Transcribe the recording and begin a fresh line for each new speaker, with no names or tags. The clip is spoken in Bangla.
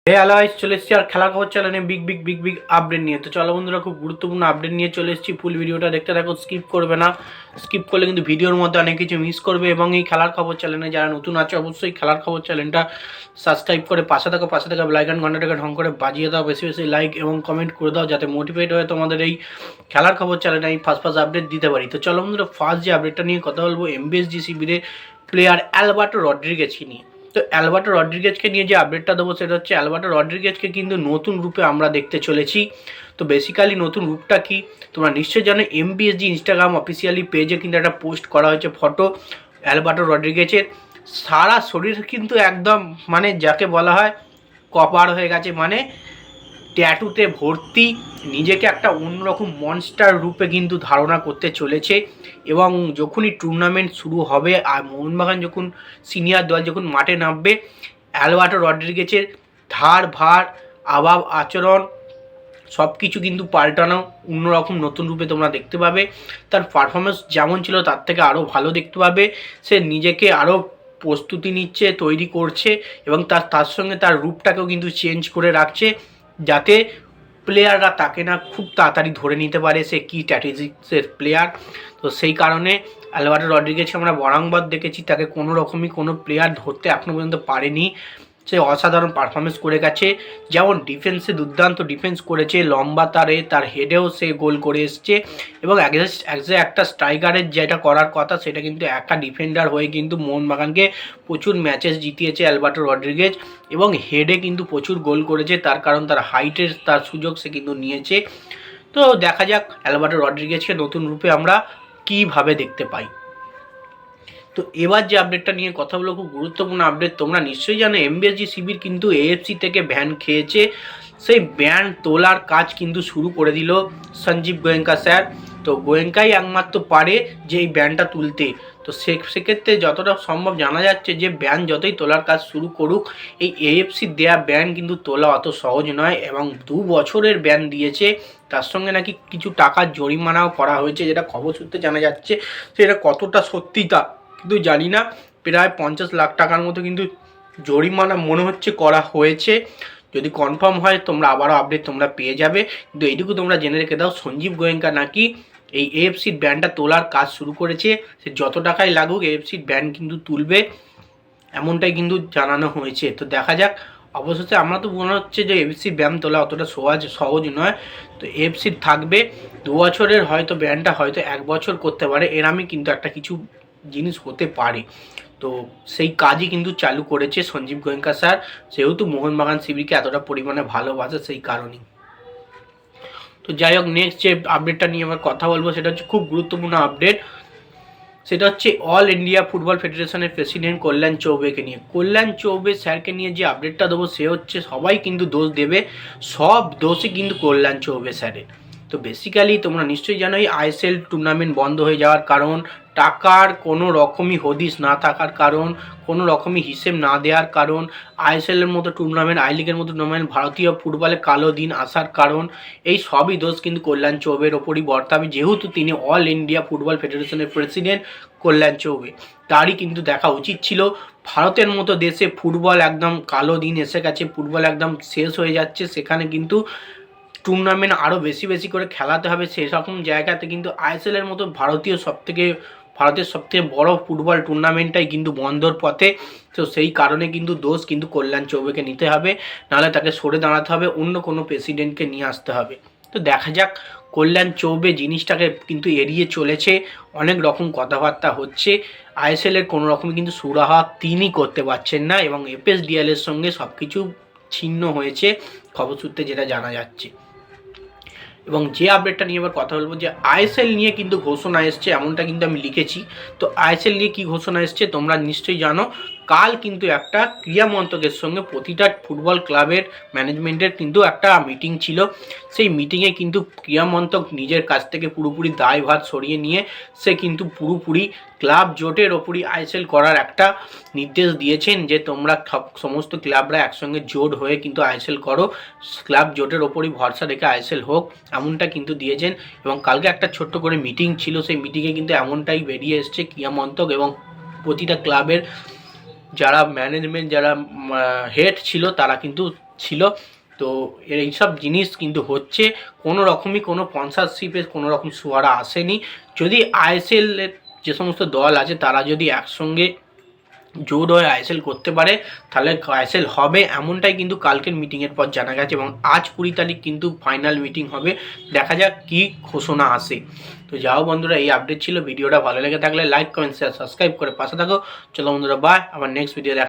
হ্যালো গাইস, চলে এসেছি আর খেলার খবর চ্যানেলে বিগ আপডেট নিয়ে। তো চলো বন্ধুরা, খুব গুরুত্বপূর্ণ আপডেট নিয়ে চলে এসেছি। ফুল ভিডিওটা দেখতে থাকো, স্কিপ করবে না। স্কিপ করলে কিন্তু ভিডিওর মধ্যে অনেক কিছু মিস করবে। এবং এই খেলার খবর চ্যানেলে যারা নতুন আছে, অবশ্যই খেলার খবর চ্যানেলটা সাবস্ক্রাইব করে পাশে থাকা বেল আইকন ঘন্টাটাকে ঢং করে বাজিয়ে দাও। বেশি বেশি লাইক এবং কমেন্ট করে দাও, যাতে মোটিভেট হয়ে তোমাদের এই খেলার খবর চ্যানেলে আমি ফার্স্ট আপডেট দিতে পারি। তো চলো বন্ধুরা, ফার্স্ট যে আপডেটটা নিয়ে কথা বলবো, এমবিএসজি শিবিরে প্লেয়ার অ্যালবার্টো রড্রিগেজকে নিয়ে। তো অ্যালবার্টো রড্রিগেজকে নিয়ে যে আপডেটটা দেবো সেটা হচ্ছে, অ্যালবার্টো রড্রিগেজকে কিন্তু নতুন রূপে আমরা দেখতে চলেছি। তো বেসিক্যালি নতুন রূপটা কি তোমরা নিশ্চয়ই জানো। এমবিএসজি ইনস্টাগ্রাম অফিসিয়ালি পেজে কিন্তু একটা পোস্ট করা হয়েছে ফটো অ্যালবার্টো রড্রিগেজের। সারা শরীর কিন্তু একদম মানে যাকে বলা হয় কপার হয়ে গেছে, মানে ট্যাটুতে ভর্তি। নিজেকে একটা অন্যরকম মনস্টার রূপে কিন্তু ধারণা করতে চলেছে। এবং যখনই টুর্নামেন্ট শুরু হবে আর মোহনবাগান যখন সিনিয়র দল যখন মাঠে নামবে, অ্যালবার্টো রড্রিগেজের ধার ভার আভাব আচরণ সব কিছু কিন্তু পাল্টানো অন্যরকম নতুন রূপে তোমরা দেখতে পাবে। তার পারফরমেন্স যেমন ছিল তার থেকে আরও ভালো দেখতে পাবে। সে নিজেকে আরও প্রস্তুতি নিচ্ছে, তৈরি করছে এবং তার সঙ্গে তার রূপটাকেও কিন্তু চেঞ্জ করে রাখছে, যাতে প্লেয়াররা তাকে না খুব তাড়াতাড়ি ধরে নিতে পারে সে কী স্ট্র্যাটেজিক্সের প্লেয়ার। তো সেই কারণে অ্যালবার্টো রড্রিগেজকে আমরা বরাংবার দেখেছি, তাকে কোনো রকমই কোনো প্লেয়ার ধরতে এখনও পর্যন্ত পারেনি। সে অসাধারণ পারফরমেন্স করে গেছে। যেমন ডিফেন্সে দুর্দান্ত ডিফেন্স করেছে, লম্বা তার হেডেও সে গোল করে এসছে। এবং একটা স্ট্রাইকারের যেটা করার কথা সেটা কিন্তু একা ডিফেন্ডার হয়ে কিন্তু মোহনবাগানকে প্রচুর ম্যাচেস জিতিয়েছে অ্যালবার্টো রড্রিগেজ। এবং হেডে কিন্তু প্রচুর গোল করেছে, তার কারণ তার হাইটের তার সুযোগ সে কিন্তু নিয়েছে। তো দেখা যাক অ্যালবার্টো রড্রিগেজকে নতুন রূপে আমরা কীভাবে দেখতে পাই। তো এবার যে আপডেটটা নিয়ে কথা বলবো, খুব গুরুত্বপূর্ণ আপডেট। তোমরা নিশ্চয়ই জানো এমবিএসজি শিবির কিন্তু এএফসি থেকে ব্যান খেয়েছে। সেই ব্যান তোলার কাজ কিন্তু শুরু করে দিল সঞ্জীব গোয়েঙ্কা স্যার। তো গোয়েঙ্কাই একমাত্র পারে যে এই ব্যানটা তুলতে। তো সেক্ষেত্রে যতটা সম্ভব জানা যাচ্ছে যে ব্যান যতই তোলার কাজ শুরু করুক, এই এএফসি দেয়া ব্যান কিন্তু তোলা অত সহজ নয়। এবং 2 বছরের ব্যান দিয়েছে, তার সঙ্গে নাকি কিছু টাকার জরিমানাও করা হয়েছে, যেটা খবর সূত্রে জানা যাচ্ছে। সেটা কতটা সত্যি তা কিন্তু জানি না। প্রায় 50 লাখ টাকার মতো কিন্তু জরিমানা মনে হচ্ছে করা হয়েছে। যদি কনফার্ম হয় তোমরা আবারও আপডেট তোমরা পেয়ে যাবে। কিন্তু এইটুকু তোমরা জেনে রেখে দাও, সঞ্জীব গোয়েঙ্কা নাকি এই এএফসির ব্যান্ডটা তোলার কাজ শুরু করেছে। সে যত টাকাই লাগুক এএফসির ব্যান্ড কিন্তু তুলবে, এমনটাই কিন্তু জানানো হয়েছে। তো দেখা যাক। অবশেষে আমরা তো মনে হচ্ছে যে এএফসি ব্যান তোলা অতটা সহজ নয়। তো এএফসির থাকবে 2 বছরের, হয়তো ব্যানটা হয়তো 1 বছর করতে পারে, এরমই কিন্তু একটা কিছু জিনিস হতে পারে। তো সেই কাজই কিন্তু চালু করেছে সঞ্জীব গোয়েঙ্কা স্যার, যেহেতু মোহনবাগান শিবিরকে এতটা পরিমাণে ভালোবাসে সেই কারণেই। তো যাই হোক, নেক্সট যে আপডেটটা নিয়ে আমরা কথা বলবো সেটা হচ্ছে খুব গুরুত্বপূর্ণ আপডেট। সেটা হচ্ছে অল ইন্ডিয়া ফুটবল ফেডারেশনের প্রেসিডেন্ট কল্যাণ চৌবেকে নিয়ে। কল্যাণ চৌবে স্যারকে নিয়ে যে আপডেটটা দেবো সে হচ্ছে, সবাই কিন্তু দোষ দেবে, সব দোষই কিন্তু কল্যাণ চৌবে স্যারের। তো বেসিক্যালি তোমরা নিশ্চয়ই জানো এই আইএসএল টুর্নামেন্ট বন্ধ হয়ে যাওয়ার কারণ, টাকার কোনো রকমই হদিস না থাকার কারণ, কোনো রকমই হিসেব না দেওয়ার কারণ, আইএসএলের মতো টুর্নামেন্ট, আই লিগের মতো টুর্নামেন্ট ভারতীয় ফুটবলে কালো দিন আসার কারণ, এই সবই দোষ কিন্তু কল্যাণ চৌবের ওপরই বর্তাবে, যেহেতু তিনি অল ইন্ডিয়া ফুটবল ফেডারেশনের প্রেসিডেন্ট কল্যাণ চৌবে। তারই কিন্তু দেখা উচিত ছিল। ভারতের মতো দেশে ফুটবল একদম কালো দিন এসে গেছে, ফুটবল একদম শেষ হয়ে যাচ্ছে, সেখানে কিন্তু টুর্নামেন্ট আরও বেশি করে খেলাতে হবে। সেরকম জায়গাতে কিন্তু আইএসএলের মতো ভারতের সবথেকে বড় ফুটবল টুর্নামেন্টটাই কিন্তু বন্ধর পথে। তো সেই কারণে কিন্তু দোষ কিন্তু কল্যাণ চৌবেকে নিতে হবে, নাহলে তাকে সরে দাঁড়াতে হবে, অন্য কোনো প্রেসিডেন্টকে নিয়ে আসতে হবে। তো দেখা যাক। কল্যাণ চৌবে জিনিসটাকে কিন্তু এড়িয়ে চলেছে, অনেক রকম কথাবার্তা হচ্ছে। আইএসএলের কোনো রকম কিন্তু সুরাহা তিনি করতে পারছেন না, এবং এফএসডিএলের সঙ্গে সব কিছু ছিন্ন হয়েছে খবর সূত্রে যেটা জানা যাচ্ছে। এবং যে আপডেটটা নিয়ে এবার কথা বলবো, যে আইএসএল নিয়ে কিন্তু ঘোষণা এসছে, এমনটা কিন্তু আমি লিখেছি। তো আইএসএল নিয়ে কি ঘোষণা এসছে তোমরা নিশ্চয়ই জানো। কাল কিন্তু একটা ক্রীড়া মন্ত্রকের সঙ্গে প্রতিটা ফুটবল ক্লাবের ম্যানেজমেন্টের কিন্তু একটা মিটিং ছিল। সেই মিটিংয়ে কিন্তু ক্রীড়া মন্ত্রক নিজের কাছ থেকে পুরোপুরি দায়ভার সরিয়ে নিয়ে সে কিন্তু পুরোপুরি ক্লাব জোটের ওপরই আইএসএল করার একটা নির্দেশ দিয়েছেন, যে তোমরা সমস্ত ক্লাবরা একসঙ্গে জোট হয়ে কিন্তু আইএসএল করো, ক্লাব জোটের ওপরই ভরসা রেখে আইএসএল হোক, এমনটা কিন্তু দিয়েছেন। এবং কালকে একটা ছোট্ট করে মিটিং ছিল, সেই মিটিংয়ে কিন্তু এমনটাই বেরিয়ে এসছে ক্রীড়া মন্ত্রক এবং প্রতিটা ক্লাবের যারা ম্যানেজমেন্ট যারা হেড ছিল তারা কিন্তু ছিল। তো এইসব জিনিস কিন্তু হচ্ছে, কোনো রকমই কোনো স্পন্সরশিপের কোনো রকম সুয়ারা আসেনি। যদি আইএসএলের যে সমস্ত দল আছে তারা যদি একসঙ্গে জোট হয়ে আইএসএল করতে পারে তাহলে আইএসএল হবে, এমনটাই কিন্তু কালকের মিটিংয়ের পর জানা গেছে। এবং আজ 20 তারিখ কিন্তু ফাইনাল মিটিং হবে, দেখা যাক কী ঘোষণা আসে। তো যাও বন্ধুরা, এই আপডেট ছিল। ভিডিওটা ভালো লেগে থাকলে লাইক কমেন্ট শেয়ার সাবস্ক্রাইব করে পাশে থাকো। চলো বন্ধুরা, বাই, আবার নেক্সট ভিডিও দেখা।